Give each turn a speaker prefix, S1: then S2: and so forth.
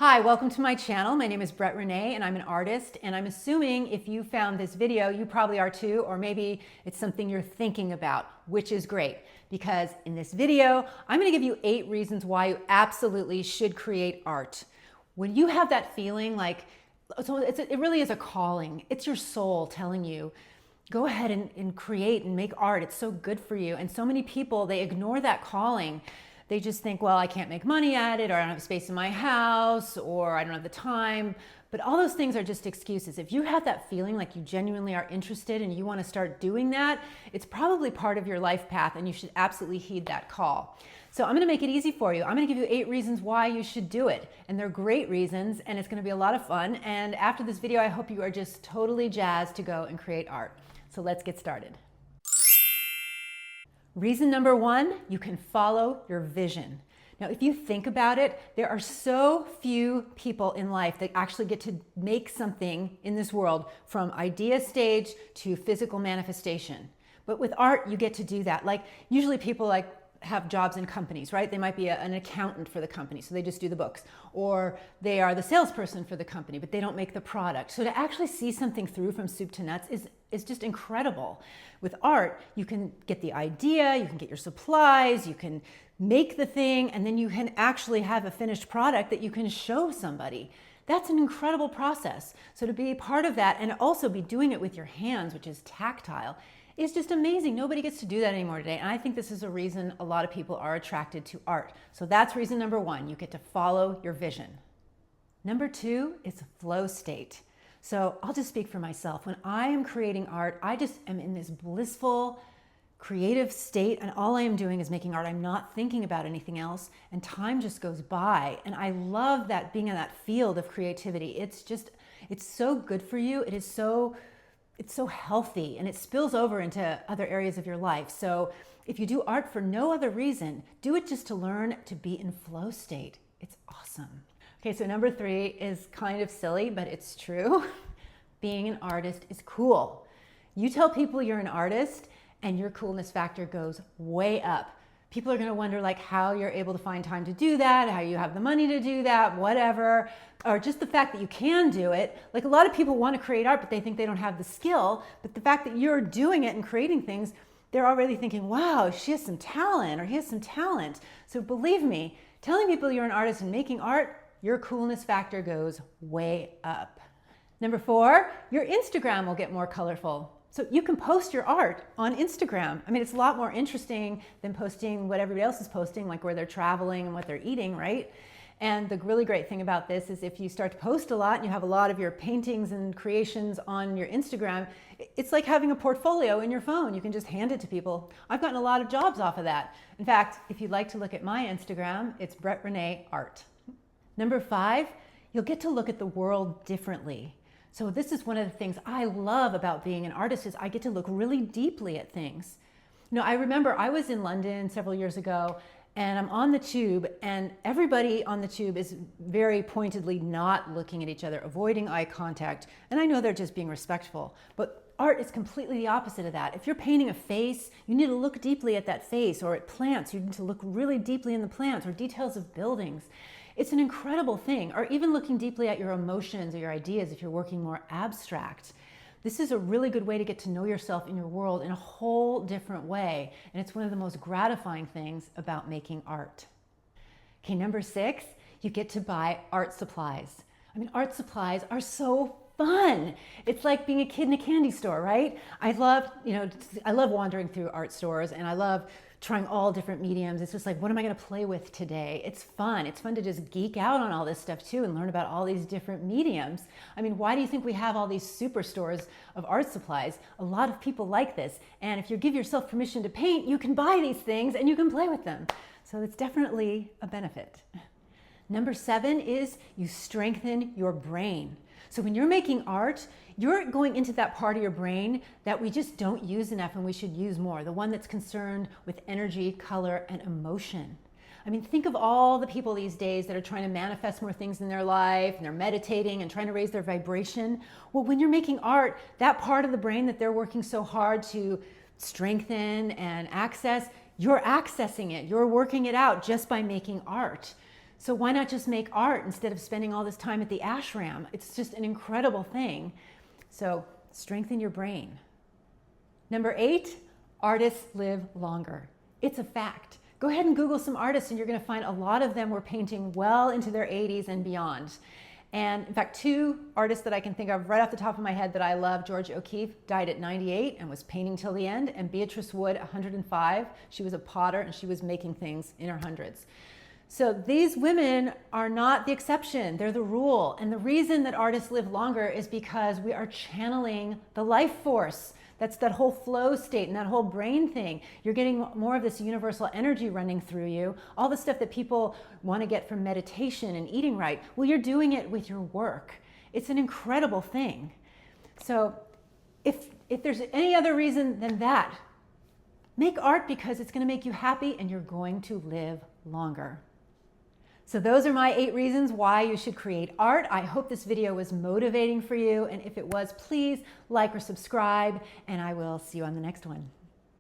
S1: Hi, welcome to my channel. My name is Brett Renee and I'm an artist, and I'm assuming if you found this video, you probably are too, or maybe it's something you're thinking about, which is great because in this video, I'm gonna give you 8 reasons why you absolutely should create art. When you have that feeling like, it really is a calling. It's your soul telling you, go ahead and create and make art. It's so good for you. And so many people, they ignore that calling. They just think, well, I can't make money at it, or I don't have space in my house, or I don't have the time. But all those things are just excuses. If you have that feeling like you genuinely are interested and you want to start doing that, it's probably part of your life path and you should absolutely heed that call. So I'm going to make it easy for you. I'm going to give you 8 reasons why you should do it. And they're great reasons, and it's going to be a lot of fun. And after this video, I hope you are just totally jazzed to go and create art. So let's get started. Reason number 1, you can follow your vision. Now, if you think about it, there are so few people in life that actually get to make something in this world from idea stage to physical manifestation. But with art, you get to do that. Like, usually people have jobs in companies, right? They might be an accountant for the company, so they just do the books. Or they are the salesperson for the company, but they don't make the product. So to actually see something through from soup to nuts is just incredible. With art, you can get the idea, you can get your supplies, you can make the thing, and then you can actually have a finished product that you can show somebody. That's an incredible process. So to be part of that and also be doing it with your hands, which is tactile, is just amazing. Nobody gets to do that anymore today. And I think this is a reason a lot of people are attracted to art. So that's reason number 1. You get to follow your vision. Number 2 is flow state. So I'll just speak for myself. When I am creating art, I just am in this blissful, creative state, and all I am doing is making art. I'm not thinking about anything else, and time just goes by. And I love that, being in that field of creativity. It's so good for you. It's so healthy, and it spills over into other areas of your life. So if you do art for no other reason, do it just to learn to be in flow state. It's awesome. Okay, so number 3 is kind of silly, but it's true. Being an artist is cool. You tell people you're an artist and your coolness factor goes way up. People are gonna wonder how you're able to find time to do that, how you have the money to do that, whatever, or just the fact that you can do it. A lot of people want to create art, but they think they don't have the skill, but the fact that you're doing it and creating things, they're already thinking, wow, she has some talent, or he has some talent. So believe me, telling people you're an artist and making art, your coolness factor goes way up. Number 4, your Instagram will get more colorful. So you can post your art on Instagram. I mean, it's a lot more interesting than posting what everybody else is posting, like where they're traveling and what they're eating, right? And the really great thing about this is if you start to post a lot and you have a lot of your paintings and creations on your Instagram, it's like having a portfolio in your phone. You can just hand it to people. I've gotten a lot of jobs off of that. In fact, if you'd like to look at my Instagram, it's Brett Renee Art. Number 5, you'll get to look at the world differently. So this is one of the things I love about being an artist, is I get to look really deeply at things. I remember I was in London several years ago, and I'm on the tube, and everybody on the tube is very pointedly not looking at each other, avoiding eye contact. And I know they're just being respectful, but art is completely the opposite of that. If you're painting a face, you need to look deeply at that face, or at plants, you need to look really deeply in the plants, or details of buildings. It's an incredible thing. Or even looking deeply at your emotions or your ideas if you're working more abstract. This is a really good way to get to know yourself in your world in a whole different way. And it's one of the most gratifying things about making art. Okay, number 6, you get to buy art supplies. I mean, art supplies are so fun. It's like being a kid in a candy store, right? I love wandering through art stores, and I love trying all different mediums. It's just like, what am I going to play with today? It's fun. It's fun to just geek out on all this stuff too and learn about all these different mediums. I mean, why do you think we have all these superstores of art supplies? A lot of people like this. And if you give yourself permission to paint, you can buy these things and you can play with them. So it's definitely a benefit. Number 7 is you strengthen your brain. So when you're making art, you're going into that part of your brain that we just don't use enough and we should use more, the one that's concerned with energy, color, and emotion. I mean, think of all the people these days that are trying to manifest more things in their life, and they're meditating and trying to raise their vibration. Well, when you're making art, that part of the brain that they're working so hard to strengthen and access, you're accessing it. You're working it out just by making art. So why not just make art instead of spending all this time at the ashram? It's just an incredible thing. So strengthen your brain. Number 8, artists live longer. It's a fact. Go ahead and Google some artists and you're going to find a lot of them were painting well into their 80s and beyond. And in fact, 2 artists that I can think of right off the top of my head that I love, Georgia O'Keeffe died at 98 and was painting till the end, and Beatrice Wood, 105. She was a potter and she was making things in her hundreds. So these women are not the exception, they're the rule. And the reason that artists live longer is because we are channeling the life force. That's that whole flow state and that whole brain thing. You're getting more of this universal energy running through you. All the stuff that people want to get from meditation and eating right. Well, you're doing it with your work. It's an incredible thing. So if there's any other reason than that, make art because it's going to make you happy and you're going to live longer. So those are my 8 reasons why you should create art. I hope this video was motivating for you, and if it was, please like or subscribe, and I will see you on the next one.